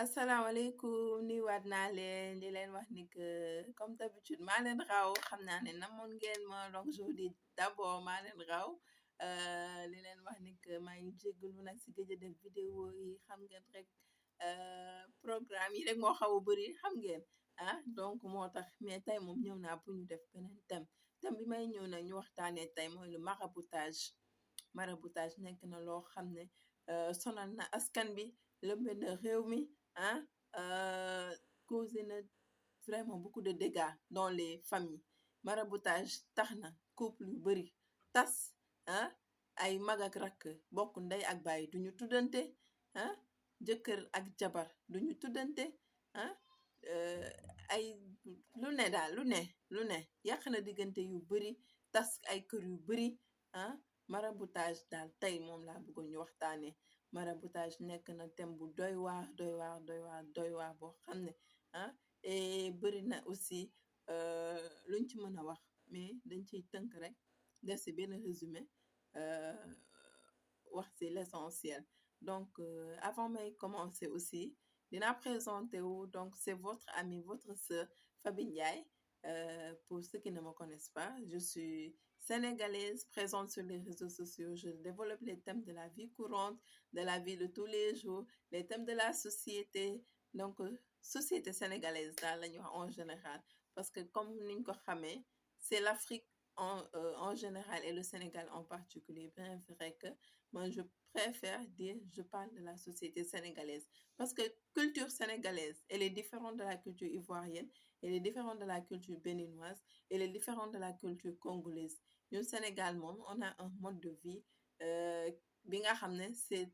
asalaamaaleykum nuyuwaat naa leen di leen wax ni que comme d'habitude maa leen raw xam naa ne namoon ngeen ma donc je vous dis d'abord maa leen raw li leen wax ni que maa ngi jéggalu nag si gëj a def vidéo yi xam ngeen rek programme yi rek moo xaw a bëri xam ngeen donc moo tax mais tey moom ñëw naa pour ñu def beneen thème bi may ñëw nag ñu waxtaanee tey mooy le maraboutage nekk na loo xam ne sonal na askan bi lëmbe na réew mi causé na vraiment beaucoup de dégâts dans les familles maraboutage tax na couple yu bari tas ay mag ak rakk bokk ndey ak baay duñu tuddante jëkkër ak jabar duñu tuddante ay lu ne daal lu ne yàq na diggante yu bari tas ay kër yu bari maraboutage daal tey moom laa bëggoon ñu waxtaanee maraboutage nekk na thème bu doy waar boo xam ne et bëri na aussi luñ ci mën a wax mais dañ ciy tënk rek def si benn résumé wax si l'essentiel donc avant may commencer aussi dinaa présenter wu donc c'est votre amie votre sœur Faby Ndiaye. Pour ceux qui ne me connaissent pas, je suis sénégalaise, présente sur les réseaux sociaux. Je développe les thèmes de la vie courante, de la vie de tous les jours, les thèmes de la société. Donc, société sénégalaise daal la ñu wax en général. Parce que comme ni ñu ko xamee, c'est l'Afrique en général et le Sénégal en particulier. Bien vrai que moi, je préfère dire je parle de la société sénégalaise. Parce que culture sénégalaise, elle est différente de la culture ivoirienne. Elle est différente de la culture béninoise, elle est différente de la culture congolaise. Ñun Sénégal moom on a un mode de vie bi nga xam ne c'est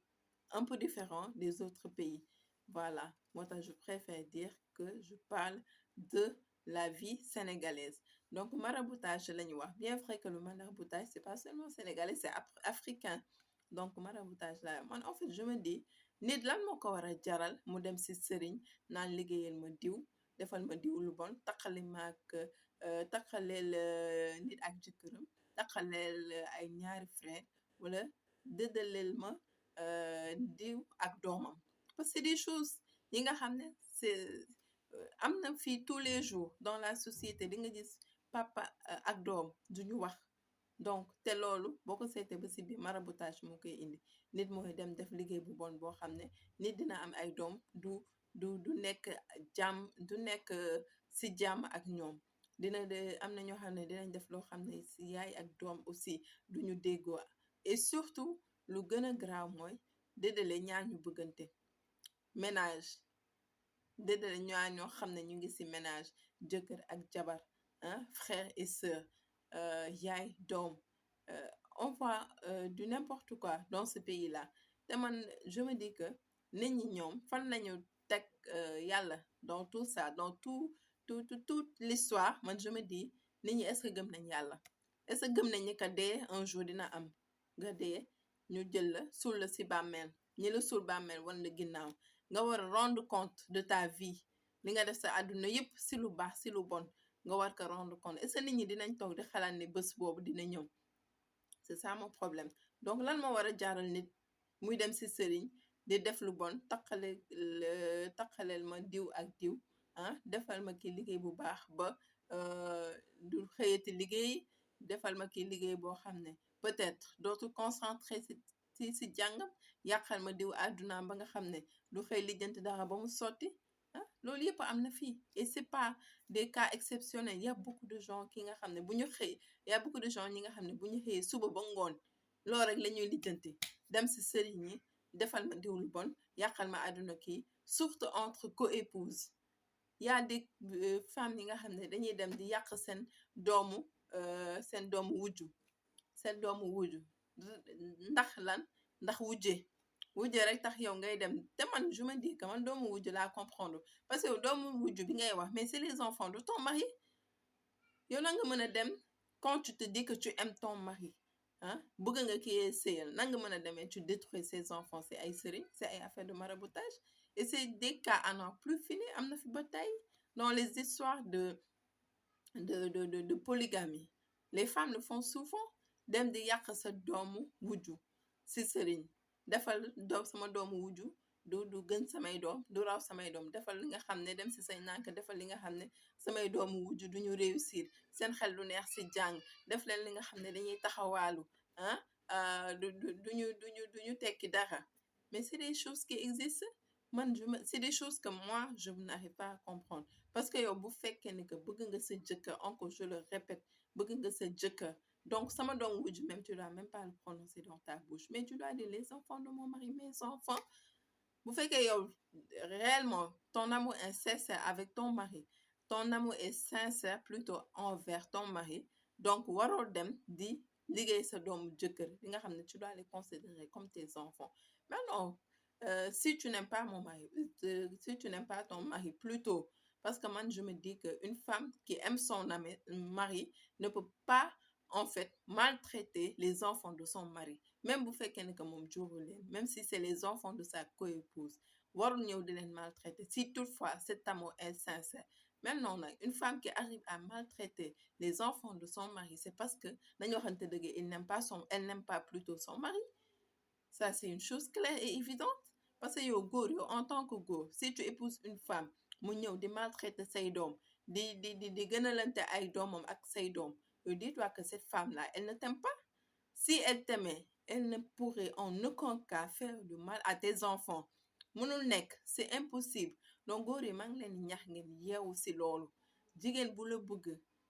un peu différent des autres pays. Voilà moo tax je préfère dire que je parle de la vie sénégalaise. Donc maraboutage la ñu wax bien vrai que le maraboutage c'est pas seulement sénégalais, c'est africain. Donc maraboutage la man en fait je me dis nit lan moo ko war a jaral mu dem ci sëriñ naan liggéeyal ma diw defal ma diw lu bon taqali maak taqaleel nit ak jëkkëram taqaleel ay ñaari frère wala dëddaleel ma diw ak doomam parce que c'est des choses yi nga xam ne c'est am na fii tous les jours dans la société di nga gis papa ak doom duñu wax donc te loolu boo ko seetee ba si biir maraboutage moo koy indi nit mooy dem def liggéey bu bon boo xam ne nit dina am ay doom du nekk jàmm du nekk si jàmm ak ñoom dina de am na ñoo xam ne dinañ def loo xam ne si yaay ak doom aussi duñu déggoo et surtout lu gën a graaw mooy déddale ñaar ñu bëggante ménage déddale ñaar ñoo xam ne ñu ngi si ménage jëkkër ak jabar frère et sœur yaay doom on voit du n'importe quoi dans ce pays-là te man je me dis que nit ñi ñoom fan lañu teg yàlla dans tout ça dans toute l'histoire man je me dis nit ñi est-ce que gëm nañ yàlla est-ce que gëm nañ ni que dee un jour dina am nga dee ñu jël la suul la si bàmmeel ñi la suul bàmmeel wan la ginnaaw nga war a rendre compte de ta vie li nga def sa àdduna yépp si lu baax si lu bon nga war ko rendre compte est-ce que nit ñi dinañ toog di xalaat ne bés boobu dina ñëw c'est ça mon problème donc lan moo war a jaaral nit muy dem si sëriñ di def lu bon taqaleel ma diw ak diw defal ma ki liggéey bu baax ba du xëyati liggéey defal ma ki liggéey boo xam ne peut-être dootu concentré si jàngam yàqal ma diw àddunaam ba nga xam ne du xëy lijjanti dara ba mu sotti loolu yëpp am na fii et c'est pas des cas exceptionnels il y a beaucoup de gens ki nga xam ne bu ñu xëy il y a beaucoup de gens ñi nga xam ne bu ñu xëyee suba ba ngoon loolu rek la ñuy lijjanti dem si sëriñ ñi defal ma diw lu bon yàqal ma àdduna kii surtout entre co-épouses y a des femmes yi nga xam ne dañuy dem di yàq seen doomu wujju ndax lan ndax wujje rek tax yow ngay dem te man je me dis que man doomu wujju laa comprendre parce que doomu wujju bi ngay wax mais c'est les enfants de ton mari yow na nga mën a dem quand tu te dis que tu aimes ton mari bëgg nga kii sëyal na nga mën a demee tu détruis ses enfants c'est ay sëriñ c'est ay affaire de maraboutage et c'est des cas à n'en plus finir am na fi ba tey dans les histoires de polygamie les femmes le font souvent dem di yàq sa doomu wujju si sëriñ defal sama doomu wujju du gën samay doom du raw samay doom defal li nga xam ne dem si say nànk defal li nga xam ne samay doomu wujju duñu réussir seen xel du neex si jàng def leen li nga xam ne dañuy taxawaalu duñu tekki dara mais c'est des choses qui existent c'est des choses que moi je n'arrive pas à comprendre parce que yow bu fekkee ni que bëgg nga sa jëkkër encore je le répète bëgg nga sa jëkkër donc sama doom wujju même tu dois même pas le prononcer dans ta bouche mais tu dois dire les enfants de mon mari mes enfants bu fekkee yow réellement ton amour est sincère avec ton mari ton amour est sincère plutôt envers ton mari donc waroo dem di liggéey sa doomu jëkkër li nga xam ne tu dois les considérer comme tes enfants maintenant si tu n'aimes pas mon mari si tu n'aimes pas ton mari plutôt parce que moi je me dis que une femme qui aime son mari ne peut pas en fait maltraiter les enfants de son mari même bu fekkee ne que moom juru leen même si c'est les enfants de sa coépouse warul ñëw di leen maltraiter si toutefois cet amour est sincère maintenant nag une femme qui arrive à maltraiter les enfants de son mari c'est parce que dañu waxante dëgg elle n'aime pas plutôt son mari ça c'est une chose claire et évidente parce que yow góor yow en tant que góor si tu épouses une femme mu ñëw di maltraiter say doom di gënalante ay doomam ak say doom yow dis-toi que cette femme-là elle ne t'aime pas si elle t'aimait elle ne pourrait en aucun cas faire du mal à tes enfants mënul nekk c'est impossible donc góor yi maa ngi leen ñax ngeen yeewu si loolu jigéen bu la bëgg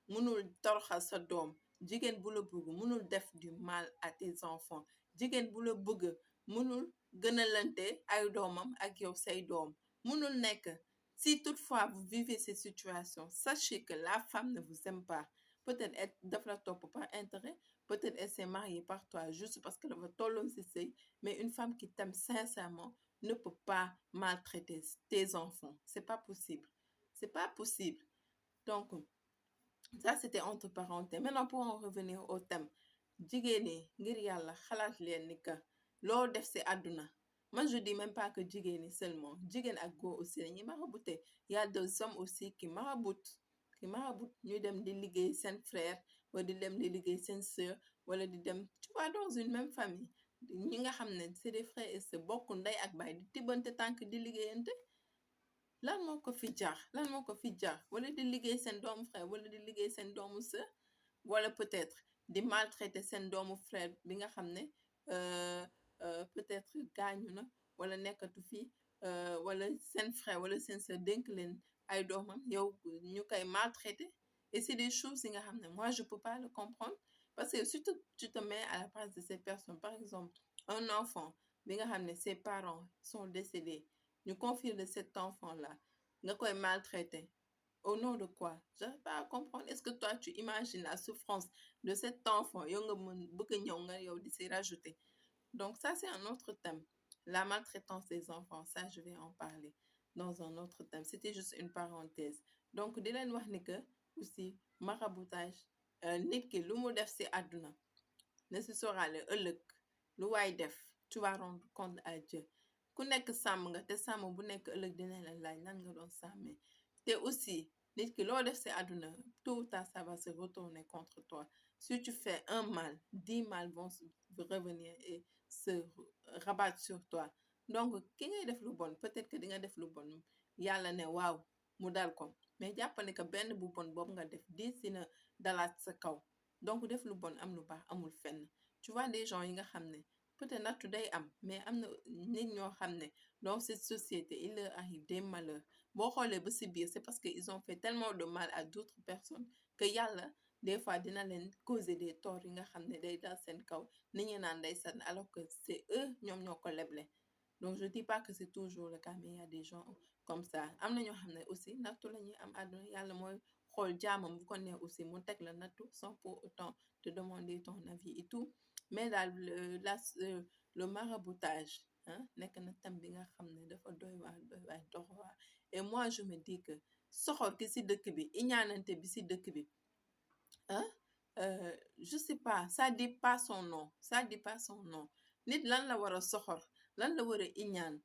mënul toroxal sa doom jigéen bu la bëgg mënul def du mal à tes enfants jigéen bu la bëgg mënul gënalante ay doomam ak yow say doom mënul nekk si toutefois vous vivez ces situations sachez que la femme ne vous aime pas peut-être elle daf la topp par intérêt peut-être elle s'est mariée par toi juste parce que dafa tolloon si sëy mais une femme qui t'aime sincèrement ne peut pas maltraiter tes enfants c'est pas possible donc ça c'était entre parenthèses maintenant pour en revenir au thème jigéen ñi ngir yàlla xalaat leen ni que loo def si àdduna moi je dis même pas que jigéen ñi seulement jigéen ak góor aussi dañuy marabouté y a des hommes aussi qui maraboutent ñuy dem di liggéey seen frère wala di dem di liggéey seen sœur wala di dem tu vois dans une même famille ñi nga xam ne c'est des frères et sœurs bokk ndey ak baay di tibbante tànk di liggéeyante lan moo ko fi jar wala di liggéey seen doomu frère wala di liggéey seen doomu sœur wala peut-être di maltraiter seen doomu frère bi nga xam ne peut-être gaañu na wala nekkatu fi wala seen frère wala seen sœur dénk leen ay doomam yow ñu koy maltraiter et c'est des choses yi nga xam ne moi je peux pas le comprendre parce que surtout tu te mets à la place de ces personnes par exemple un enfant bi nga xam ne ses parents sont décédés ñu confie de cet enfant-là nga koy maltraiter au nom de quoi j'arrive pas à comprendre est-ce que toi tu imagines la souffrance de cet enfant yow nga mën bëgg ñëw nga yow di si rajouter donc ça c'est un autre thème la maltraitance des enfants ça je vais en parler dans un autre thème c'était juste une parenthèse donc di leen wax ni que aussi maraboutage nit ki lu mu def si àdduna ne si sóoraale ëllëg lu waay def tu vas rendre compte à Dieu ku nekk sàmm nga te sàmm bu nekk ëllëg dina la laaj nan nga doon sàmmee te aussi nit ki loo def si àdduna tôt ou tard ça va se retourner contre toi si tu fais un mal 10 mal vont revenir et se rabattre sur toi donc ki ngay def lu bon peut-être que di nga def lu bon yàlla ne waaw mu dal ko mais jàppale que benn bu bon boobu nga def 10 dina dalaat sa kaw donc def lu bon am lu baax amul fenn tu vois des gens yi nga xam ne peut-être nattu day am mais am na nit ñoo xam ne dans cette société il leur arrive des malheurs boo xoolee ba si biir c'est parce que ils ont fait tellement de mal à d'autres personnes que yàlla des fois dina leen causer des torts yi nga xam ne day dal seen kaw nit ñi naan day san alors que c'est eux ñoom ñoo ko leble donc je dis pas que c'est toujours le cas mais il y a des gens comme ça am na ñoo xam ne aussi nattu la ñuy am àdduna yàlla mooy xool jaamam bu ko neex aussi mu teg la nattu sans pour autant te demander ton avis et tout mais daal le maraboutage nekk na tam bi nga xam ne dafa doy waar et moi je me dis que soxor ki si dëkk bi iñaanante bi si dëkk bi je sais pas ça dit pas son nom nit lan la war a soxor lan la war a iñaan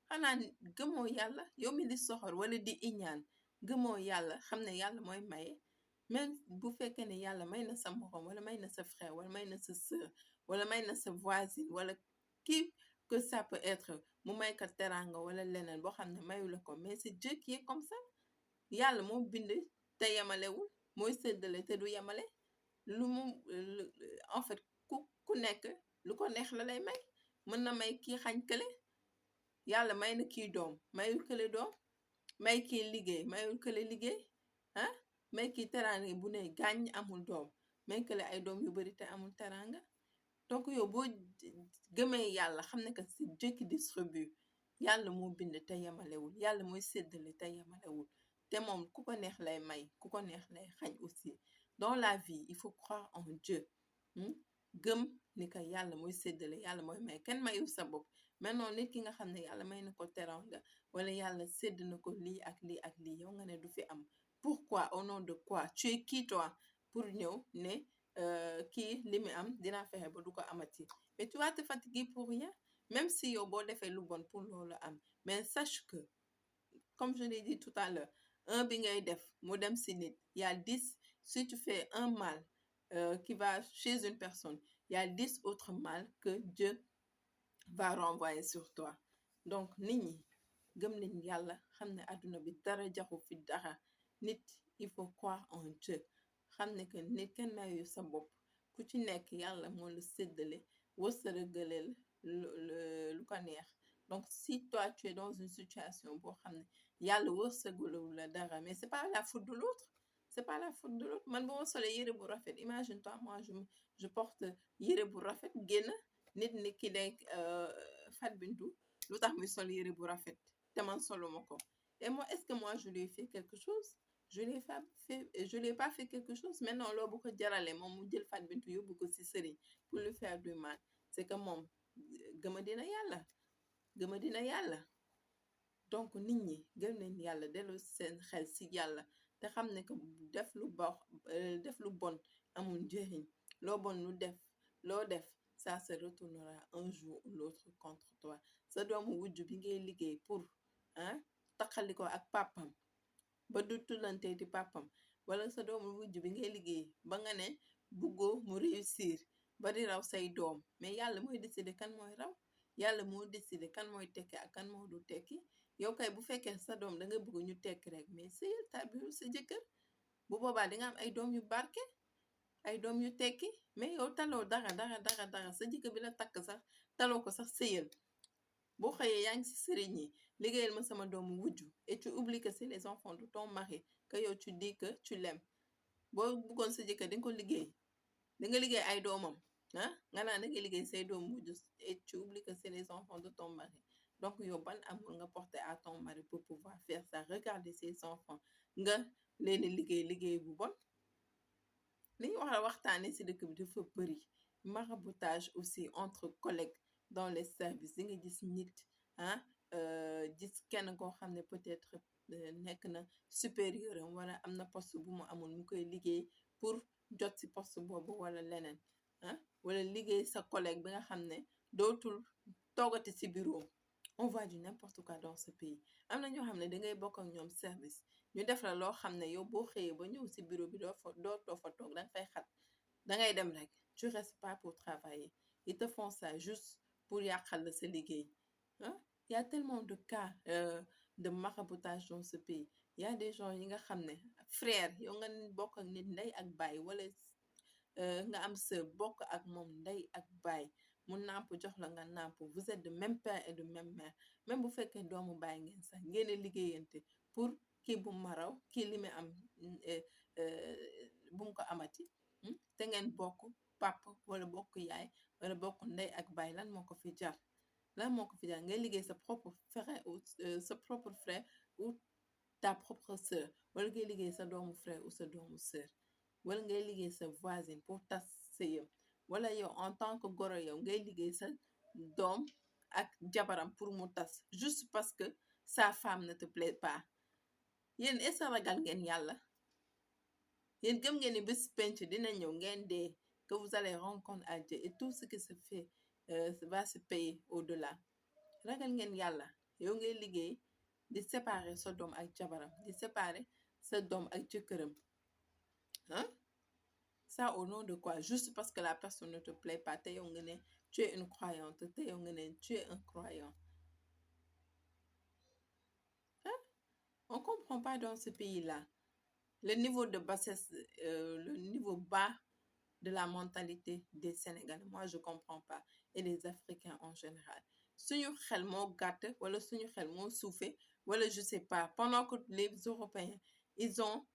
xanaa gëmoo yàlla yow mi di soxor wala di iñaan gëmoo yàlla xam ne yàlla mooy maye même bu fekkee ne yàlla may na sa morom wala may na sa frère wala may na sa sœur wala may na sa voisine wala qui que ça peut être mu may ko teraanga wala leneen boo xam ne mayu la ko, mais c'est Dieu qui est comme ça. Yàlla moo bind te yemalewul, mooy séddale te du yemale. lu mu en fait ku nekk lu ko neex la lay may. mën na may kii xañ kële. Yàlla may na kii doom mayul kële doom, may kii liggéey mayul kële liggéey. ah may kii teraanga bu ne gàññ amul doom, may kële ay doom yu bari te amul teraanga. donc yow boo gëmee yàlla xam ne que c'est Dieu qui distribue. Yàlla moo bind te yemalewul, yàlla mooy séddale te yemalewul, te moom ku ko neex lay may, ku ko neex lay xañ aussi. Dans la vie il faut croire en Dieu. gëm ni que yàlla mooy séddale, yàlla mooy may, kenn mayul sa bopp. maintenant nit ki nga xam ne yàlla may na ko teraanga wala yàlla sédd na ko lii ak lii ak lii, yow nga ne du fi am. Pourquoi? Au nom de quoi? Tu es qui toi pour ñëw ne kii li mu am dinaa fexe ba du ko amati? Mais tu vas te fatiguer pour rien, même si yow boo defee lu bon pour loolu am. Mais sache que, comme je l'ai dit tout à l'heure, un bi ngay def mu dem si nit, il y a 10. Si tu fais un mal qui va chez une personne, il y a 10 autres mal que Dieu va renvoyer sur toi. Donc nit ñi gëm nañ yàlla xam ne àdduna bi dara jaxu fi dara. Nit il faut croire en Dieu, xam ne que nit kenn mayu sa bopp, ku ci nekk yàlla moo la séddale wërsëgaleel lu ko neex. Donc si toi tu es dans une situation boo xam ne yàlla wërsëgalewul la dara, mais c'est pas la faute de l'autre, c'est pas la faute de l'autre. Man bu ma solee yére bu rafet, imagine toi, moi je porte yére bu rafet génn, nit ni ki day Fat Bintou lu tax muy sol yére bu rafet te man soluma ko. Et moi, est-ce que moi je lui ai fait quelque chose? Je lui ai pas fait quelque chose. Maintenant loo bu ko jarale moom mu jël Fat Bintou yóbbu ko ci sëriñ pour lui faire du mal, c'est que moom gëma dina yàlla. Donc nit ñi gëm nañ yàlla, dellu seen xel ci yàlla, te xam ne que def lu bon amul njëriñ. Loo bon loo def ça se retournera un jour ou l'autre contre toi. Sa doomu wujju bi ngay liggéey pour taxali ko ak papam ba du tuddante di papam, wala sa doomu wujju bi ngay liggéey ba nga ne buggoo mu réussir ba di raw say doom. Mais yàlla mooy décider kan mooy raw, yàlla moo décider kan mooy tekki ak kan moo du tekki. yow kay bu fekkee sa doom da nga bëgg ñu tekki rek, mais sëyal tabiru sa jëkkër, bu boobaa di nga am ay doom yu barke, ay doom yu tekki. Mais yow taloo dara sa jëkkër bi la takk sax taloo ko sax sëyal. boo xëyee yaa ngi ci sëriñ yi, liggéeyal ma sama doomu wujju, et tu oublies que c'est les enfants de ton mari que yow tu dis que tu l'aimes. boo bëggoon sa jëkkër di nga ko liggéey, da nga liggéey ay doomam nga naan da nga liggéey say doomu wujju, et tu oublies que c'est les enfants de ton mari. Donc yow ban amour nga porter à ton mari pour pouvoir faire ça? Regarder ses enfants nga leen liggéey bu bon. li ñu wax a waxtaane ci dëkk bi dafa bëri. Maraboutage aussi entre collègues dans les services. di nga gis nit gis kenn koo xam ne peut-être nekk na supérieur am wala am na poste bu mu amul, mu koy liggéey pour jot ci poste boobu wala leneen. wala liggéey sa collègue bi nga xam ne dootul toogati ci bureau. On voit du n'importe quoi dans ce pays. am na ñoo xam ne dangay bokk ak ñoom service, ñu def la loo xam ne yow boo xëyee ba ñëw ci bureau bi doo fa toog, danga fay xat, dangay dem rek. Tu restes pas pour travailler, ils te font ça juste pour yàqal la sa liggéey. Il y a tellement de cas de maraboutage dans ce pays. Il y a des gens yi nga xam ne frère yow nga bokk ak nit ndey ak baay, wala nga am sœur bokk ak moom ndey ak baay, mu nàmp jox la nga nàmp, vous êtes de même père et de même mère. Même bu fekkee doomu baay ngeen sax, ngeen a liggéeyante pour kii bu maraw kii li mu am bu mu ko amati. te ngeen bokk papa wala bokk yaay wala bokk ndey ak baay. Lan moo ko fi jar? Ngay liggéey sa propre frère ou sa propre frère ou ta propre sœur, wala ngay liggéey sa doomu frère ou sa doomu sœur, wala ngay liggéey sa voisine pour tas sëyam, wala yow en tant que goro yow ngay liggéey sa doom ak jabaram pour mu tas juste parce que sa femme ne te plaît pas. yéen est-ce que ragal ngeen yàlla? yéen gëm ngeen ni bés penc dina ñëw ngeen dee, que vous allez rencontrer à Dieu et tout ce qui se fait va se payer au-delà. ragal ngeen yàlla? yow ngay liggéey di séparer sa doom ak jabaram, di séparer sa doom ak jëkkëram. Ça au nom de quoi? Juste parce que la personne ne te plaît pas. te yow nga ne tu es une croyante, te yow nga ne tu es un croyant. comprends pas dans ce pays-là. Le niveau de bassesse, le niveau bas de la mentalité des Sénégalais, moi je comprends pas. Et des Africains en général. Suñu xel moo gàtt wala suñu xel moo suufe wala je sais pas. Pendant que les Européens, ils ont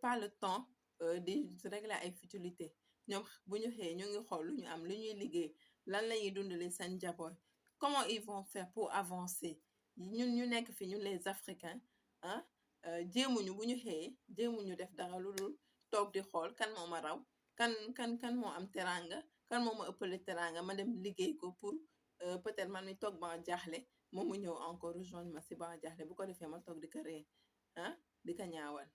pas le temps de régler ay futilités. ñoom bu ñu xëyee ñu ngi xool lu ñu am lu ñuy liggéey lan la ñuy dundalee seen njaboot. Comment ils vont faire pour avancer ñun ñu nekk fi ñun les Africains ah jéemuñu bu ñu xëyee jéemuñu def dara lu dul toog di xool kan moo ma raw kan moo am teranga kan moo ma ëppale teranga ma dem liggéey ko pour peut-être man mi toog ba jaaxle moom mu ñëw encore rejoindre ma si ba jaaxle bu ko defee ma toog di ko ree ah di ko ñaawal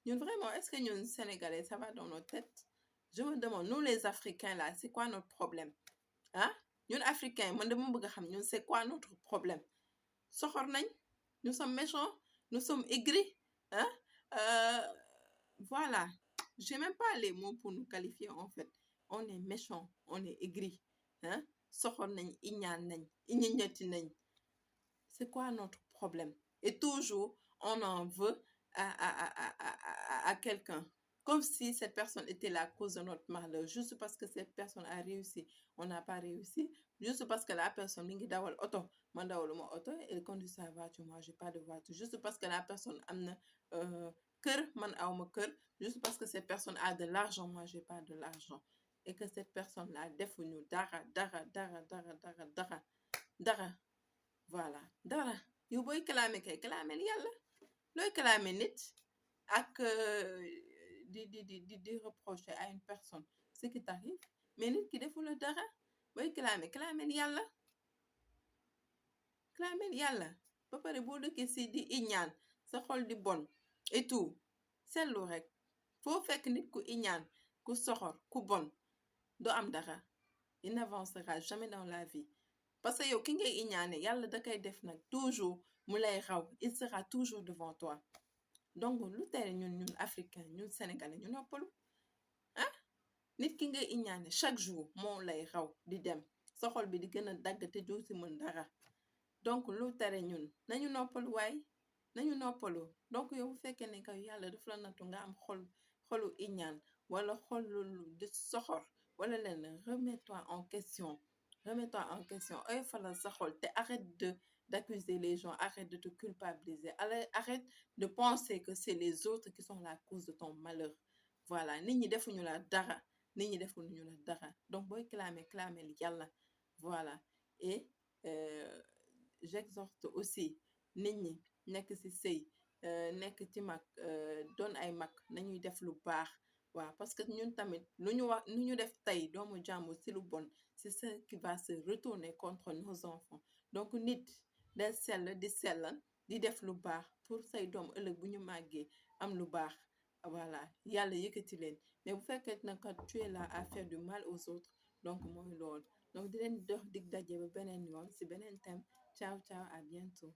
ñun vraiment est-ce que ñun Sénégalais ça va dans nos têtes je me demande nous les Africains là c'est quoi notre problème ah ñun Africains man dama bëgg a xam ñun c'est quoi notre problème soxor nañ nous sommes méchants nous sommes aigris hein voilà j'ai même pas les mots pour nous qualifier en fait on est méchants on est aigris hein soxor nañ iñaan nañ iñiñati nañ c'est quoi notre problème et toujours on en veut à quelqu'un comme si cette personne était la cause de notre malheur juste parce que cette personne a réussi on n'a pas réussi juste parce que la personne mi ngi dawal oto man dawaluma oto elle conduit sa voiture moi j'ai pas de voiture juste parce que la personne am na kër man awma kër juste parce que cette personne a de l'argent moi j'ai pas de l'argent et que cette personne là defuñu dara voilà dara yow booy kalaame kay kalaamel yàlla looy kalaame nit ak di reprocher à une personne ce qui t'arrive mais nit ki defu la dara booy kalaamel yàlla ba pare boo dëkkee si di iñaan sa xol di bon et tout seetlu rek foo fekk nit ku iñaan ku soxor ku bon doo am dara il n'avancera jamais dans la vie parce que yow ki ngay iñaane yàlla da koy def nag toujours mu lay raw il sera toujours devant toi donc lu tere ñun africain ñun sénégalais ñu noppalu ah nit ki ngay iñaane chaque jour moo lay raw di dem sa xol bi di gën a dagg te doo si mën dara donc lu tere ñun nañu noppalu waaye nañu noppalu donc yow bu fekkee ne kay yàlla daf la nattu nga am xolu iñaan wala xolu di soxor wala leen remets-toi en question oy falal sa xol te arrête d'accuser les gens arrête de te culpabiliser arrête de penser que c'est les autres qui sont la cause de ton malheur voilà nit ñi defuñu la dara donc booy clamel yàlla voilà et j'exhorte aussi nit ñi nekk ci sëy nekk ci mag doon ay mag nañuy def lu baax waaw parce que ñun tamit lu ñu def tey doomu jàmbur ci lu bon c'est ce qui va se retourner contre nos enfants donc nit del di sellal di def lu baax pour say doom ëllëg bu ñu màggee am lu baax voilà yàlla yëkkati leen mais bu fekkee nag tu es là à faire du mal aux autres donc mooy loolu donc di leen dox dig daje ba beneen yoon ci beneen thème ciao ciao à bientôt